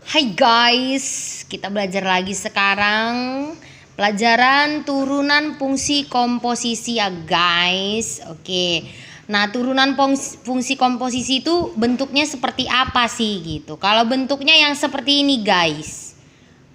Hai guys, kita belajar lagi sekarang pelajaran turunan fungsi komposisi ya guys. Oke. Nah, turunan fungsi komposisi itu bentuknya seperti apa sih gitu. Kalau bentuknya yang seperti ini guys.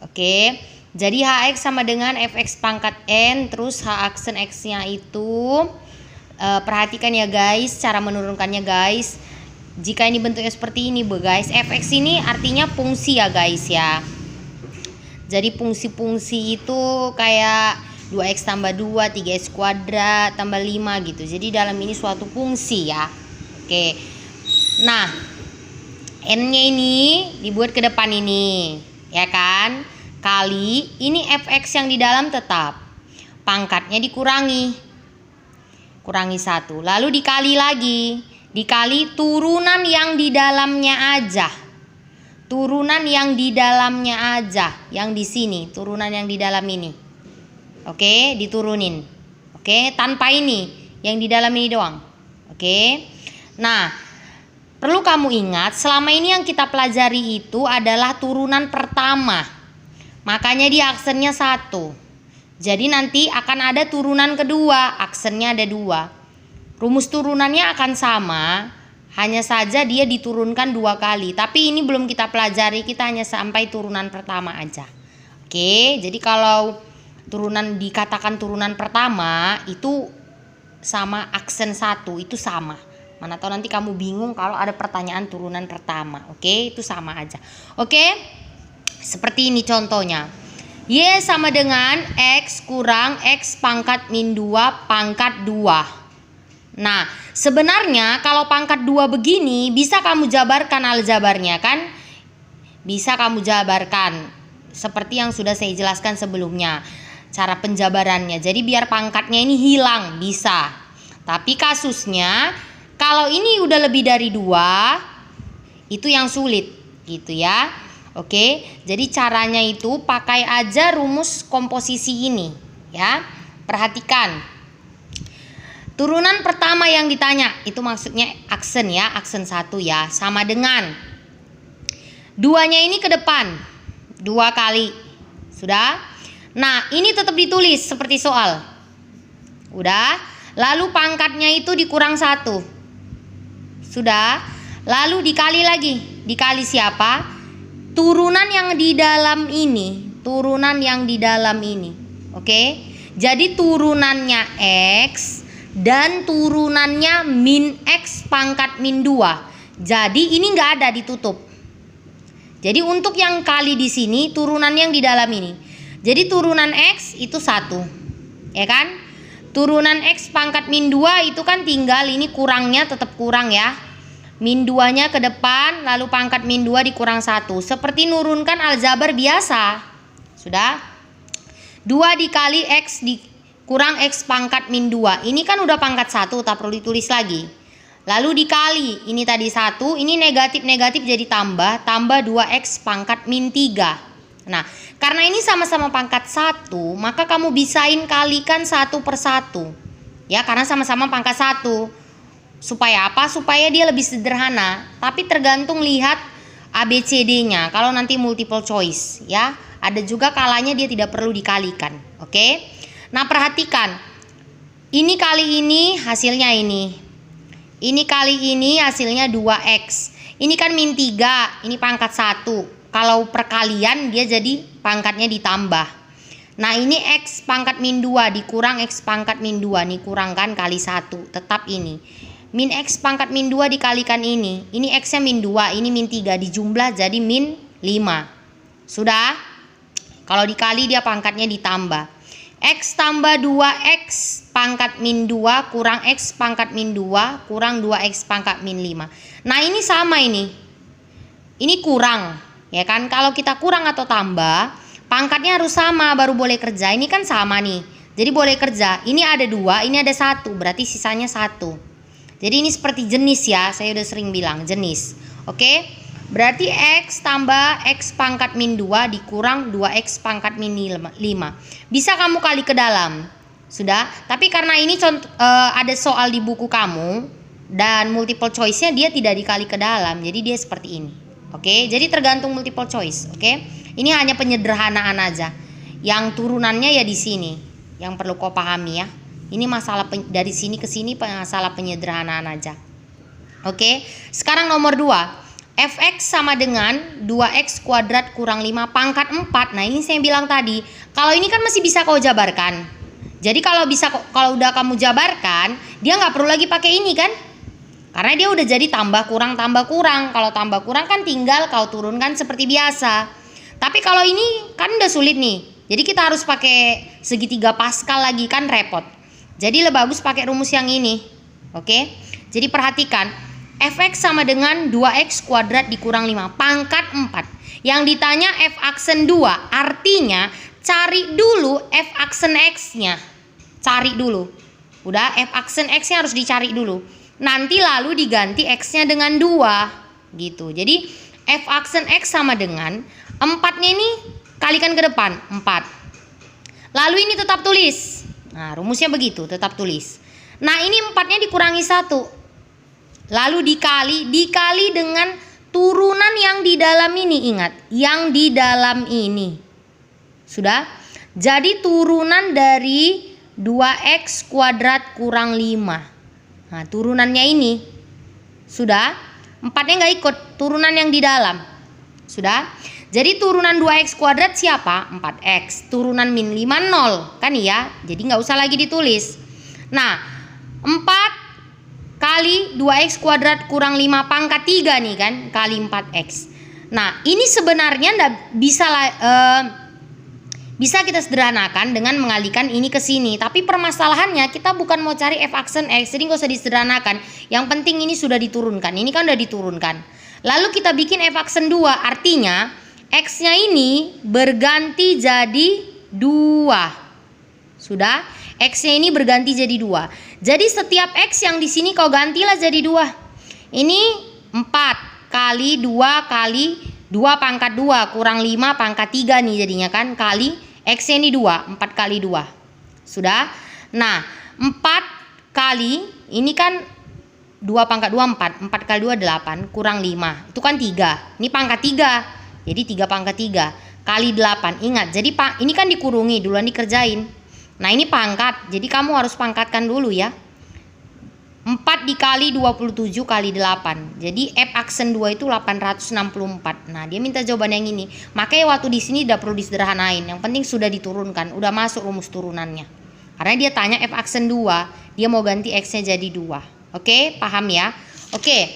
Oke. Jadi Hx sama dengan Fx pangkat N, terus H aksen X-nya itu perhatikan ya guys cara menurunkannya guys. Jika ini bentuknya seperti ini guys, fx ini artinya fungsi ya guys ya. Jadi fungsi-fungsi itu kayak 2x tambah 2, 3x kuadrat tambah 5 gitu. Jadi dalam ini suatu fungsi ya. Oke. Nah, n-nya ini dibuat ke depan ini, ya kan? Kali ini fx yang di dalam tetap. Pangkatnya dikurangi. Kurangi 1. Lalu dikali lagi. Dikali turunan yang di dalamnya aja. Turunan yang di dalamnya aja. Yang di sini, turunan yang di dalam ini. Oke, diturunin. Oke, tanpa ini. Yang di dalam ini doang. Oke. Nah, perlu kamu ingat, selama ini yang kita pelajari itu adalah turunan pertama. Makanya dia aksennya 1. Jadi nanti akan ada turunan kedua, aksennya ada 2. Rumus turunannya akan sama, hanya saja dia diturunkan 2 kali. Tapi ini belum kita pelajari, kita hanya sampai turunan pertama aja. Oke, jadi kalau turunan dikatakan turunan pertama itu sama aksen 1, itu sama. Mana tahu nanti kamu bingung kalau ada pertanyaan turunan pertama. Oke, itu sama aja. Oke, seperti ini contohnya. Y sama dengan X kurang X pangkat min 2 pangkat 2. Nah, sebenarnya kalau pangkat 2 begini bisa kamu jabarkan aljabarnya kan? Bisa kamu jabarkan seperti yang sudah saya jelaskan sebelumnya. Cara penjabarannya. Jadi biar pangkatnya ini hilang bisa. Tapi kasusnya kalau ini udah lebih dari 2 itu yang sulit gitu ya. Oke, jadi caranya itu pakai aja rumus komposisi ini ya. Perhatikan. Turunan pertama yang ditanya, itu maksudnya aksen ya, aksen 1 ya, sama dengan 2-nya ini ke depan, 2 kali, sudah? Nah, ini tetap ditulis seperti soal, udah? Lalu pangkatnya itu dikurang 1, sudah? Lalu dikali lagi, dikali siapa? Turunan yang di dalam ini, turunan yang di dalam ini, oke? Jadi turunannya X dan turunannya min X pangkat min 2. Jadi ini nggak ada ditutup. Jadi untuk yang kali di sini turunan yang di dalam ini. Jadi turunan X itu 1. Ya kan? Turunan X pangkat min 2 itu kan tinggal ini kurangnya tetap kurang ya. Min 2-nya ke depan lalu pangkat min 2 dikurang 1. Seperti nurunkan aljabar biasa. Sudah? 2 dikali X kurang X pangkat min 2. Ini kan udah pangkat 1, tak perlu ditulis lagi. Lalu dikali, ini tadi 1, ini negatif-negatif jadi tambah 2X pangkat min 3. Nah, karena ini sama-sama pangkat 1, maka kamu bisain kalikan 1 per 1. Ya, karena sama-sama pangkat 1. Supaya apa? Supaya dia lebih sederhana. Tapi tergantung lihat ABCD-nya. Kalau nanti multiple choice, ya. Ada juga kalanya dia tidak perlu dikalikan. Oke? Nah, perhatikan. Ini kali ini hasilnya ini. Ini kali ini hasilnya 2X. Ini kan min 3, ini pangkat 1. Kalau perkalian dia jadi pangkatnya ditambah. Nah, ini X pangkat min 2 dikurang X pangkat min 2. Nih kurangkan kali 1, tetap ini. Min X pangkat min 2 dikalikan ini. Ini X-nya min 2, ini min 3 dijumlah jadi min 5. Sudah? Kalau dikali dia pangkatnya ditambah. X tambah 2X pangkat min 2 kurang X pangkat min 2 kurang 2X pangkat min 5. Nah, ini sama ini. Ini kurang, ya kan? Kalau kita kurang atau tambah, pangkatnya harus sama baru boleh kerja. Ini kan sama nih. Jadi boleh kerja. Ini ada 2, ini ada 1, berarti sisanya 1. Jadi ini seperti jenis ya, saya udah sering bilang jenis. Oke? Berarti X tambah X pangkat min 2 dikurang 2X pangkat min 5. Bisa kamu kali ke dalam. Sudah? Tapi karena ini ada soal di buku kamu dan multiple choice-nya dia tidak dikali ke dalam. Jadi dia seperti ini. Oke, jadi tergantung multiple choice. Oke, ini hanya penyederhanaan aja. Yang turunannya ya di sini, yang perlu kau pahami ya. Ini masalah dari sini ke sini masalah penyederhanaan aja. Oke, sekarang nomor 2. Fx sama dengan 2x kuadrat kurang 5 pangkat 4. Nah ini saya bilang tadi, kalau ini kan masih bisa kau jabarkan. Jadi kalau udah kamu jabarkan, dia nggak perlu lagi pakai ini kan? Karena dia udah jadi tambah kurang. Kalau tambah kurang kan tinggal kau turunkan seperti biasa. Tapi kalau ini kan udah sulit nih. Jadi kita harus pakai segitiga Pascal lagi kan repot. Jadi lebih bagus pakai rumus yang ini. Oke? Jadi perhatikan, fx sama dengan 2x kuadrat dikurang 5 pangkat 4. Yang ditanya f aksen 2, artinya cari dulu f aksen x-nya. Cari dulu. Udah, f aksen x-nya harus dicari dulu. Nanti lalu diganti x-nya dengan 2 gitu. Jadi f aksen x sama dengan 4-nya ini kalikan ke depan 4. Lalu ini tetap tulis. Nah rumusnya begitu, tetap tulis. Nah ini 4-nya dikurangi 1. Lalu dikali dengan turunan yang di dalam ini. Ingat, yang di dalam ini. Sudah? Jadi turunan dari 2x kuadrat kurang 5. Nah turunannya ini. Sudah? 4-nya nggak ikut, turunan yang di dalam. Sudah? Jadi turunan 2x kuadrat siapa? 4x. Turunan min 5 0. Kan iya? Jadi nggak usah lagi ditulis. Nah 4 kali 2x kuadrat kurang 5 pangkat 3 nih kan, kali 4x. Nah ini sebenarnya bisa kita sederhanakan dengan mengalihkan ini ke sini. Tapi permasalahannya kita bukan mau cari f aksen x, jadi nggak usah disederhanakan. Yang penting ini sudah diturunkan. Ini kan udah diturunkan. Lalu kita bikin f aksen 2, artinya x-nya ini berganti jadi 2. Sudah? X-nya ini berganti jadi 2. Jadi setiap X yang di sini kau gantilah jadi 2. Ini 4 kali 2 kali 2 pangkat 2 kurang 5 pangkat 3 nih jadinya kan. Kali X-nya ini 2. 4 kali 2. Sudah? Nah 4 kali ini kan 2 pangkat 2 4. 4 kali 2 8 kurang 5. Itu kan 3. Ini pangkat 3. Jadi 3 pangkat 3 kali 8. Ingat, jadi ini kan dikurungi, duluan dikerjain. Nah ini pangkat, jadi kamu harus pangkatkan dulu ya. 4 dikali 27 kali 8. Jadi f aksen 2 itu 864. Nah dia minta jawaban yang ini. Makanya waktu di sini tidak perlu disederhanain. Yang penting sudah diturunkan, udah masuk rumus turunannya. Karena dia tanya f aksen 2, dia mau ganti x-nya jadi 2. Oke, paham ya? Oke,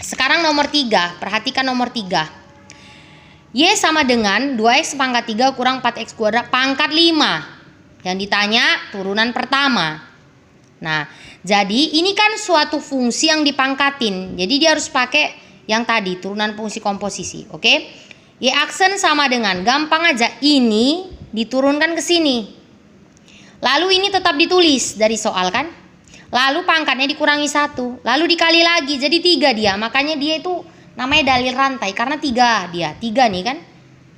sekarang nomor 3. Perhatikan nomor 3. Y sama dengan 2x pangkat 3 kurang 4x kuadrat pangkat 5. Yang ditanya turunan pertama. Nah, jadi ini kan suatu fungsi yang dipangkatin. Jadi dia harus pakai yang tadi, turunan fungsi komposisi. Oke? Y aksen sama dengan, gampang aja, ini diturunkan ke sini. Lalu ini tetap ditulis dari soal kan. Lalu pangkatnya dikurangi 1. Lalu dikali lagi, jadi 3 dia. Makanya dia itu namanya dalil rantai. Karena 3 dia. 3 nih kan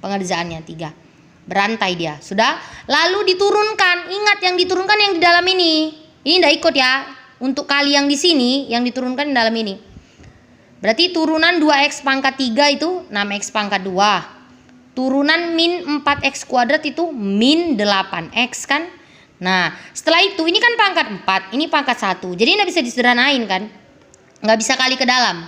pengerjaannya 3. Berantai dia, sudah. Lalu diturunkan. Ingat yang diturunkan yang di dalam ini. Ini tidak ikut ya. Untuk kali yang di sini, yang diturunkan di dalam ini. Berarti turunan 2x pangkat 3 itu 6x pangkat 2. Turunan min 4x kuadrat itu min 8x kan. Nah setelah itu ini kan pangkat 4, ini pangkat 1. Jadi tidak bisa disederhanain kan. Nggak bisa kali ke dalam.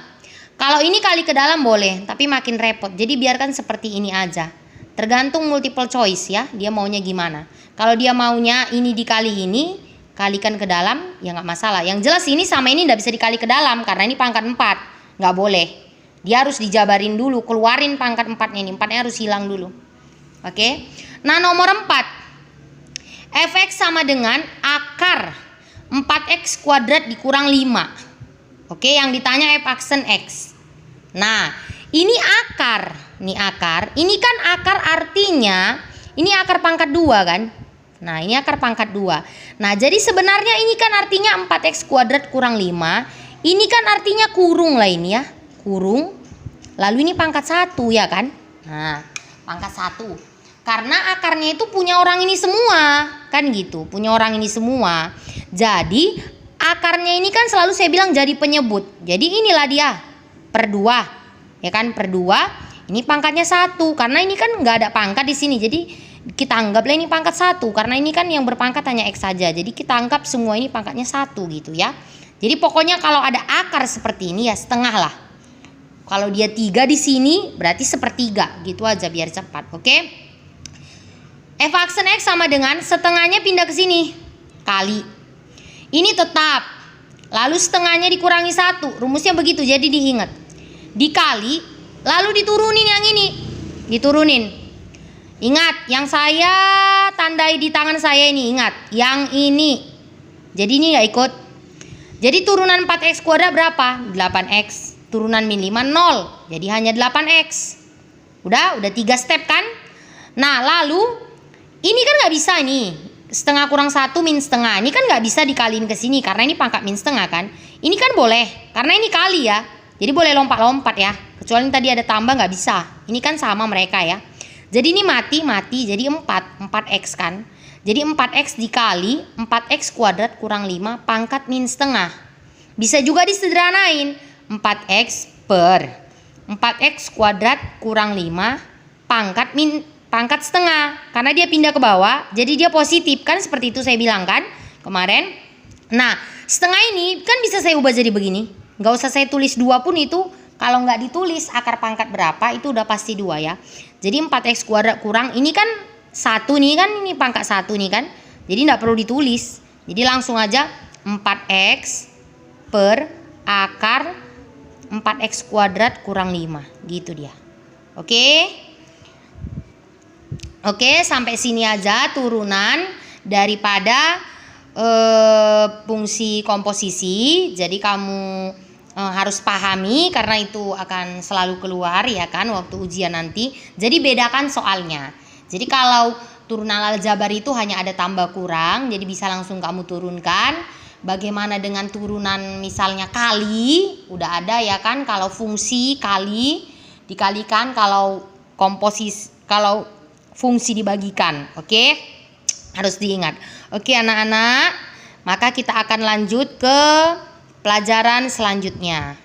Kalau ini kali ke dalam boleh, tapi makin repot. Jadi biarkan seperti ini aja. Tergantung multiple choice ya, dia maunya gimana. Kalau dia maunya ini dikali ini, kalikan ke dalam, ya nggak masalah. Yang jelas ini sama ini nggak bisa dikali ke dalam, karena ini pangkat 4. Nggak boleh. Dia harus dijabarin dulu, keluarin pangkat 4-nya ini. 4-nya harus hilang dulu. Oke. Nah nomor 4. Fx sama dengan akar 4x kuadrat dikurang 5. Oke, yang ditanya f aksen x. Nah, ini akar. Ini akar. Ini kan akar artinya ini akar pangkat 2 kan? Nah, ini akar pangkat 2. Nah, jadi sebenarnya ini kan artinya 4x kuadrat kurang 5. Ini kan artinya kurung lah ini ya. Kurung. Lalu ini pangkat 1 ya kan? Nah, pangkat 1. Karena akarnya itu punya orang ini semua. Kan gitu, punya orang ini semua. Jadi akarnya ini kan selalu saya bilang jadi penyebut. Jadi inilah dia per 2. ya kan, per 2. Ini pangkatnya 1 karena ini kan nggak ada pangkat di sini. Jadi kita anggaplah ini pangkat 1 karena ini kan yang berpangkat hanya X saja. Jadi kita anggap semua ini pangkatnya 1 gitu ya. Jadi pokoknya kalau ada akar seperti ini ya setengah lah. Kalau dia 3 di sini berarti sepertiga gitu aja biar cepat. Oke. F aksen X sama dengan setengahnya pindah ke sini kali. Ini tetap. Lalu setengahnya dikurangi 1. Rumusnya begitu jadi diingat. Dikali lalu diturunin yang ini. Diturunin. Ingat yang saya tandai di tangan saya ini, ingat yang ini. Jadi ini nggak ikut. Jadi turunan 4x kuadrat berapa? 8x. Turunan min 5 0. Jadi hanya 8x. Udah 3 step kan? Nah lalu ini kan nggak bisa nih. Setengah kurang 1 min setengah. Ini kan nggak bisa dikaliin ke sini karena ini pangkat min setengah kan. Ini kan boleh karena ini kali ya. Jadi boleh lompat-lompat ya. Kecuali tadi ada tambah nggak bisa. Ini kan sama mereka ya. Jadi ini mati jadi 4x kan. Jadi 4x dikali 4x kuadrat kurang 5 pangkat min setengah. Bisa juga disederhanain. 4x per 4x kuadrat kurang 5 pangkat setengah. Karena dia pindah ke bawah jadi dia positif kan, seperti itu saya bilang kan kemarin. Nah setengah ini kan bisa saya ubah jadi begini. Nggak usah saya tulis 2 pun itu. Kalau nggak ditulis akar pangkat berapa itu udah pasti 2 ya. Jadi 4x kuadrat kurang ini kan 1 nih kan, ini pangkat 1 nih kan. Jadi nggak perlu ditulis. Jadi langsung aja 4x per akar 4x kuadrat kurang 5 gitu dia. Oke. Oke, sampai sini aja turunan daripada fungsi komposisi. Jadi kamu harus pahami karena itu akan selalu keluar ya kan waktu ujian nanti. Jadi bedakan soalnya. Jadi kalau turunan aljabar itu hanya ada tambah kurang, jadi bisa langsung kamu turunkan. Bagaimana dengan turunan misalnya kali, udah ada ya kan, kalau fungsi kali dikalikan, kalau komposisi, kalau fungsi dibagikan. Oke? Harus diingat. Oke anak-anak, maka kita akan lanjut ke pelajaran selanjutnya.